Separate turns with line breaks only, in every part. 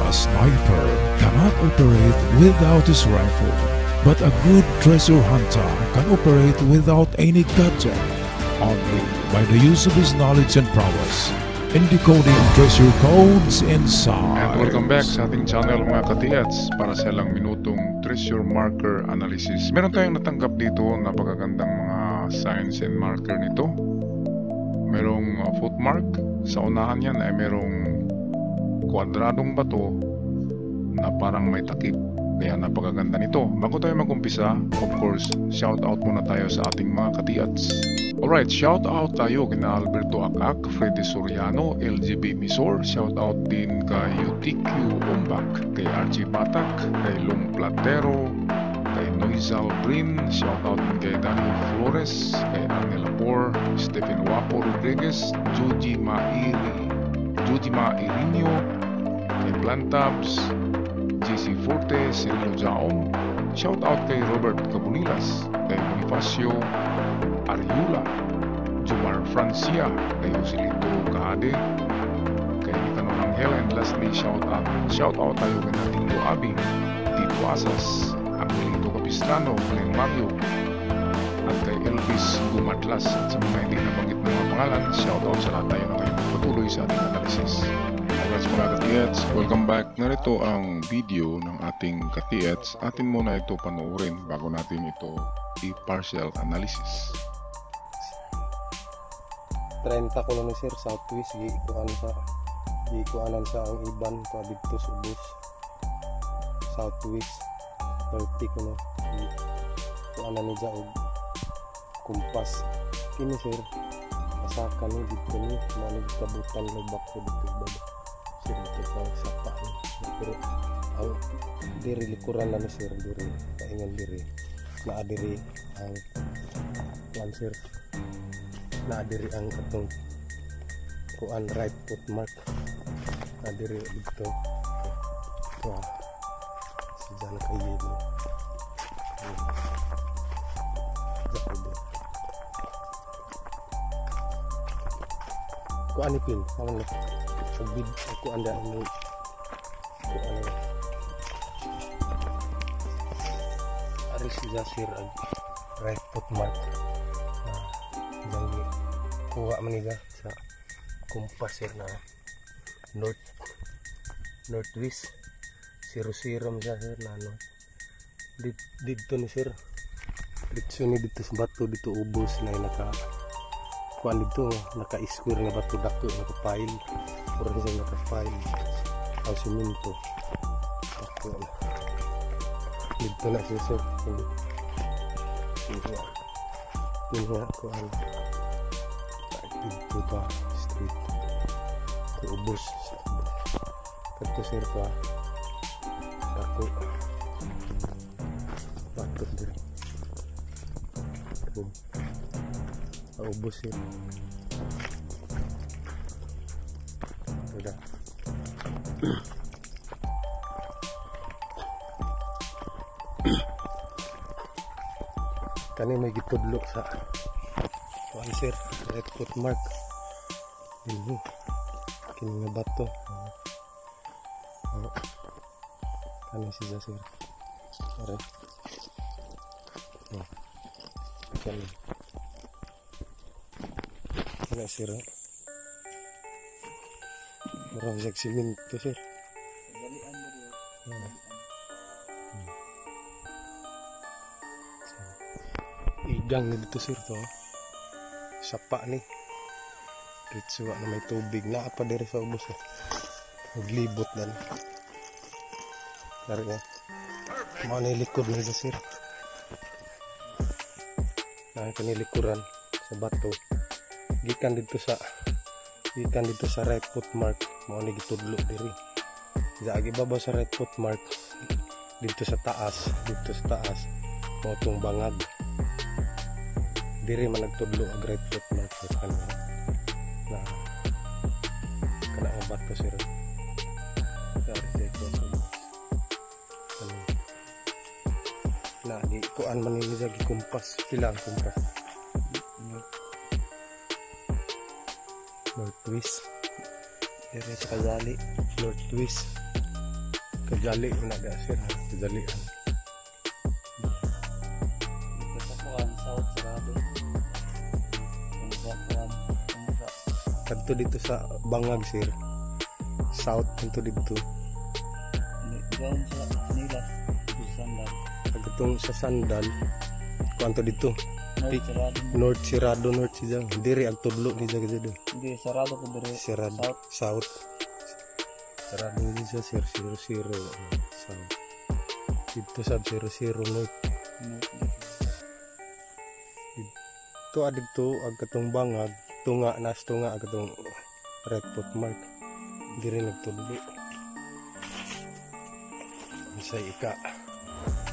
A sniper cannot operate without his rifle, but a good treasure hunter can operate without any gadget, only by the use of his knowledge and prowess in decoding treasure codes inside.
And welcome back sa ating channel mga katiats para sa ilang minutong treasure marker analysis. Meron tayong natanggap dito, napakagandang mga signs and marker nito. Merong footmark, sa unahan yan ay merong kwadradong bato na parang may takip. Kaya napakaganda nito. Bago tayo mag-umpisa, of course, shout out muna tayo sa ating mga katiats. Alright, shout out tayo kina Alberto Akak, Freddy Soriano, LGB Misor. Shout out din kay UTQ Umbak, kay RG Batak, kay Long Platero, kay Noizal Brin. Shout out din kay Daniel Flores, kay Arnel Lapor, Stephen Wapo Rodriguez, Joji Mairinio, kay Plantabs, JC Forte, Celio Jaom. Shout out kay Robert Cabunilas, kay Bonifacio Ariula, Jumar Francia, kay Joselito Kahade, kay Nicanor Angel, and lastly shout out tayo kay Tito Abing, Tito Asas, Angelito Capistrano, Glenn Mario, at kay Elvis Gumadlas. At sa mga hindi nabanggit ng mga pangalan, shout out sa lahat tayo na ngayon patuloy sa ating analysis. Alright mga katiets, welcome back. Narito ang video ng ating katiets. Atin muna ito panoorin bago natin ito i-partial analysis.
30 ko lang ni sir, southwest, gikuanan sa ang iban pa dito sa ubos. Southwest, 30 ko na, gikuanan ni dyan og kumpas. Kini sir, pasakan ni dito ni, manig kabutan lubak ko dito ibaba. Sir, dito pa sa paan. Pero, ang diri likuran na ni sir, diri, kaingan diri. Naadiri ang, yan sir, naadiri ang atong kuan right footmark, naadiri dito. Ito si dyan kayo mo kuan ni pin ang bid ako anda ni kuan aris jasir ang right footmark na kuha maniga sa kumpas sir na northwest 00 siya sir na ano dito ni sir dito ni dito sa bato dito ubos na naka kuan dito naka square na bato dako naka file puro siya naka file ang siminto dako na dito na siya sir yun nga kuan dito pa street ito ubos dito sir pa dako bato din ubos yun udah kani may gitudlo sa kuan sir red footmark ini kini nga bato kani siya sir are kani na sir murang jak siminto sir igang na dito sir to sapa ni dito na may tubig na apa diri sa ubos maglibot dan dari nga mau nilikod na sir na kanilikuran sa bato gikan dito sa right footmark mao ni gitudlo diri agi baba sa right footmark dito sa taas mao tong bangag diri man nagtudlo ang right footmark na kana ang bato sir na di kuan man ni jagi kumpas pila ang kumpas northwest Dire sa Kazali, northwest Kajali na ga sir, kajalian.
Dito sa kuan South sarado. Ang sa kuan
Kadto dito sa Bangag sir. South kanto dito.
doon sa Nilas, Sandal.
Kadtong sa Sandal. Kanto dito.
North sarado.
North Sirado, North Sijang. Diri ang tudlo ni Jaga Jado.
Hindi sarado ko dire.
Sirado.
South.
South. Sarado ni siya sir 00 South. Dito sa 00 North. Ito adito ang katong Bangag, tunga nas tunga ang katong red footmark. Diri nagtudlo. Sa ika.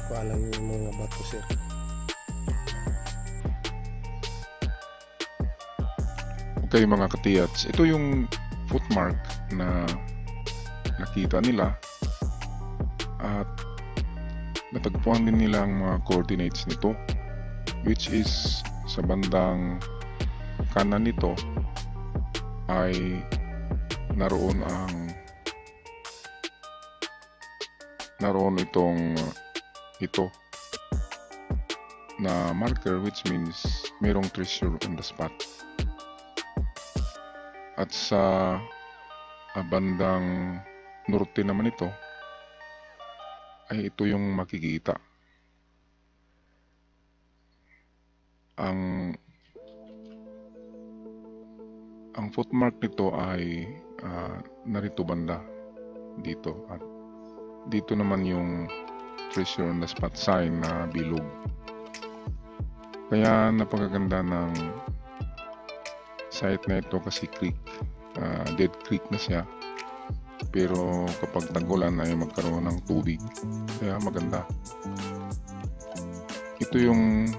Kuan lang yung mga bato sir.
Okay mga katiyats, ito yung footmark na nakita nila at natagpuan din nila ang mga coordinates nito, which is sa bandang kanan nito ay naroon itong ito na marker, which means mayroong treasure on the spot. At sa bandang norte naman ito ay ito yung makikita. Ang footmark nito ay narito banda dito, at dito naman yung treasure on the spot sign na bilog. Kaya napakaganda ng site na ito kasi creek, dead creek na siya, pero kapag tag-ulan ay magkaroon ng tubig, kaya maganda. Ito yung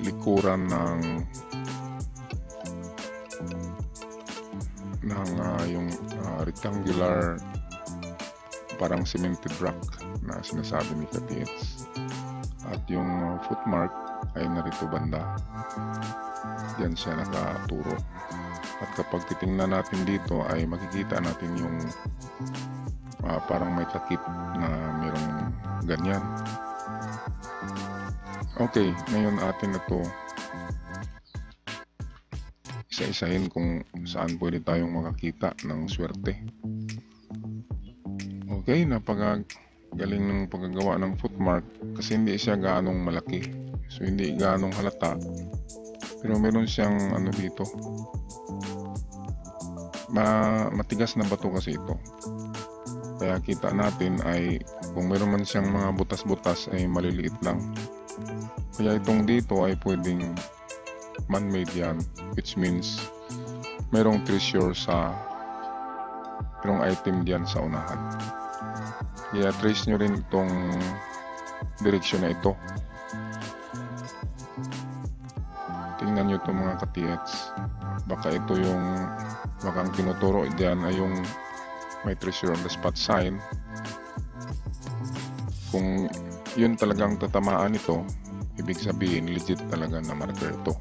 likuran ng yung rectangular parang cemented rock na sinasabi ni Katits, at yung footmark ay narito banda. Diyan siya nakaturo. At kapag titingnan natin dito ay makikita natin yung parang may takip na mayroong ganyan. Okay, ngayon atin na to isa-isahin kung saan pwede tayong makakita ng swerte. Okay, napakagaling ng paggagawa ng footmark kasi hindi siya gaanong malaki. So hindi gaanong halata. Pero meron siyang dito. Matigas na bato kasi ito. Kaya kita natin ay kung meron man siyang mga butas-butas ay maliliit lang. Kaya itong dito ay pwedeng man-made yan, which means merong treasure merong item diyan sa unahan. Kaya trace nyo rin itong direksyon na ito. Tingnan nyo itong mga katiyats. Baka ang tinuturo diyan ay yung may treasure on the spot sign. Kung yun talagang tatamaan ito, ibig sabihin legit talaga na marker ito.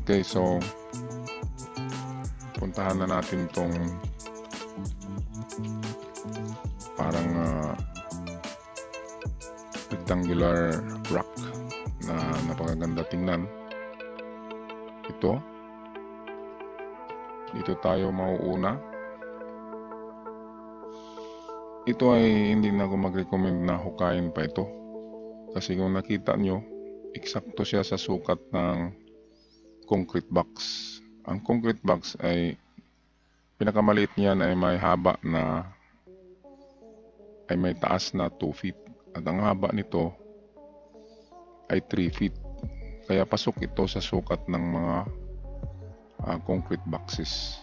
Okay, so puntahan na natin itong parang rectangular rock na napakaganda tingnan. Ito, dito tayo mauuna. Ito ay hindi na ako mag-recommend na hukayin pa ito, kasi kung nakita nyo, eksakto siya sa sukat ng concrete box. Ang concrete box ay pinakamaliit niyan ay may haba na ay may taas na 2 feet, at ang haba nito ay 3 feet. Kaya pasok ito sa sukat ng mga concrete boxes.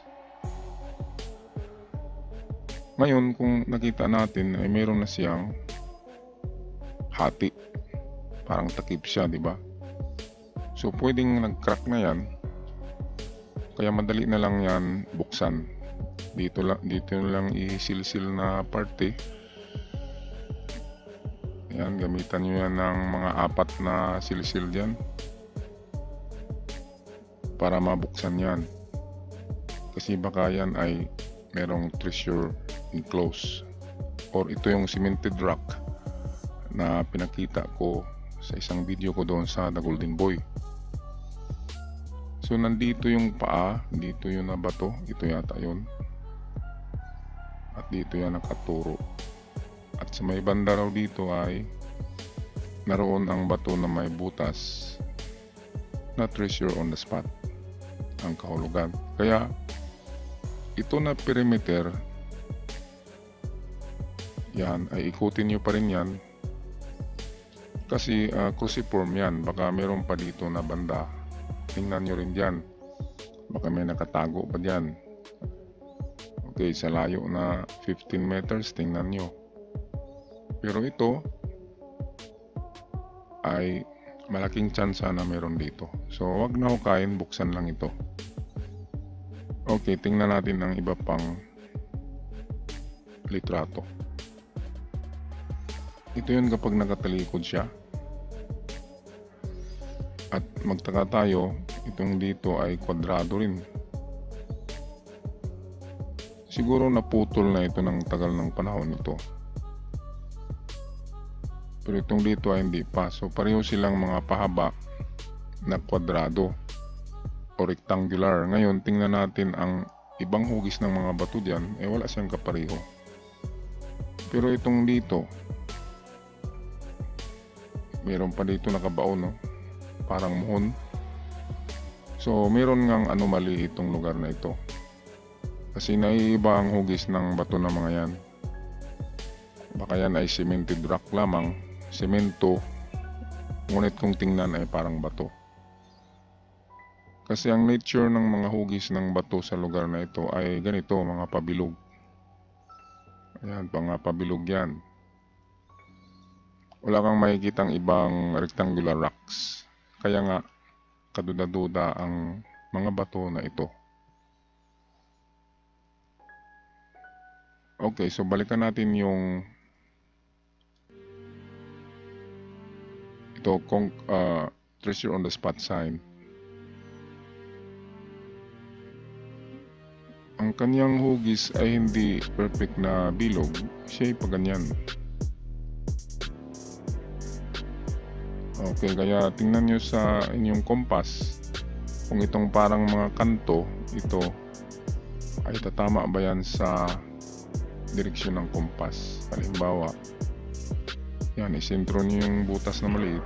Ngayon kung nakita natin ay mayroon na siyang hati, parang takip siya, di ba? So pwedeng nag-crack na yan, kaya madali na lang yan buksan. Dito lang isilsil na parte. Yan, gamitan nyo yan ng mga 4 na silsil dyan para mabuksan yan, kasi baka yan ay merong treasure enclosed, or ito yung cemented rock na pinakita ko sa isang video ko doon sa The Golden Boy. So nandito yung paa, dito yung nabato, ito yata yun, at dito yan nakaturo, at sa may banda raw dito ay naroon ang bato na may butas na treasure on the spot, ang kahulugan. Kaya ito na perimeter yan ay ikutin nyo pa rin yan, kasi cruciform yan. Baka meron pa dito na banda, tingnan nyo rin dyan, baka may nakatago pa dyan. Okay, sa layo na 15 meters, tingnan nyo. Pero ito ay malaking tsansa na meron dito. So wag na hukayin, buksan lang ito. Okay, tingnan natin ang iba pang litrato. Ito yun kapag nakatalikod siya. At magtaka tayo, itong dito ay kwadrado rin. Siguro naputol na ito ng tagal ng panahon ito. Pero itong dito ay hindi pa. So pareho silang mga pahaba na kwadrado o rectangular. Ngayon tingnan natin ang ibang hugis ng mga bato dyan. Wala siyang kapareho. Pero itong dito, meron pa dito nakabaon, no? Parang muhon. So meron ngang anomaly itong lugar na ito. Kasi naiiba ang hugis ng bato ng mga yan. Baka yan ay cemented rock lamang, semento, ngunit kung tingnan ay parang bato. Kasi ang nature ng mga hugis ng bato sa lugar na ito ay ganito, mga pabilog. Ayan, mga pabilog yan. Wala kang makikitang ibang rectangular rocks. Kaya nga, kaduda-duda ang mga bato na ito. Okay, so balikan natin yung ito kung treasure on the spot sign. Ang kanyang hugis ay hindi perfect na bilog, siya ay paganyan. Okay, kaya tingnan nyo sa inyong kompas kung itong parang mga kanto, ito ay tatama ba yan sa direksyon ng kompas. Halimbawa, yan, isentro nyo yung butas na maliit.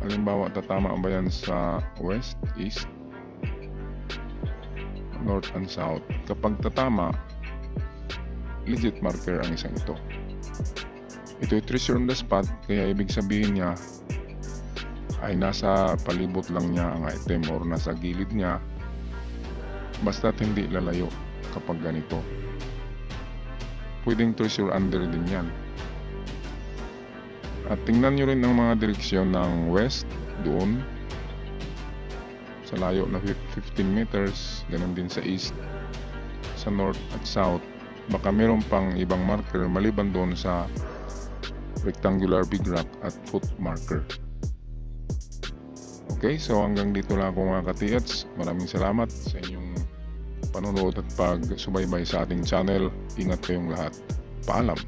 Halimbawa, tatama ba yan sa west, east, north and south. Kapag tatama, legit marker ang isang ito. Ito ay treasure on the spot, kaya ibig sabihin niya ay nasa palibot lang niya ang item or nasa gilid niya, basta't hindi lalayo kapag ganito. Pwedeng treasure under din yan. At tingnan nyo rin ang mga direksyon ng west, doon sa layo na 15 meters, ganun din sa east, sa north at south. Baka meron pang ibang marker maliban doon sa rectangular big rock at foot marker. Okay, so hanggang dito lang ako mga ka-TH. Maraming salamat sa inyong panonood at pagsubaybay sa ating channel. Ingat kayong lahat. Paalam!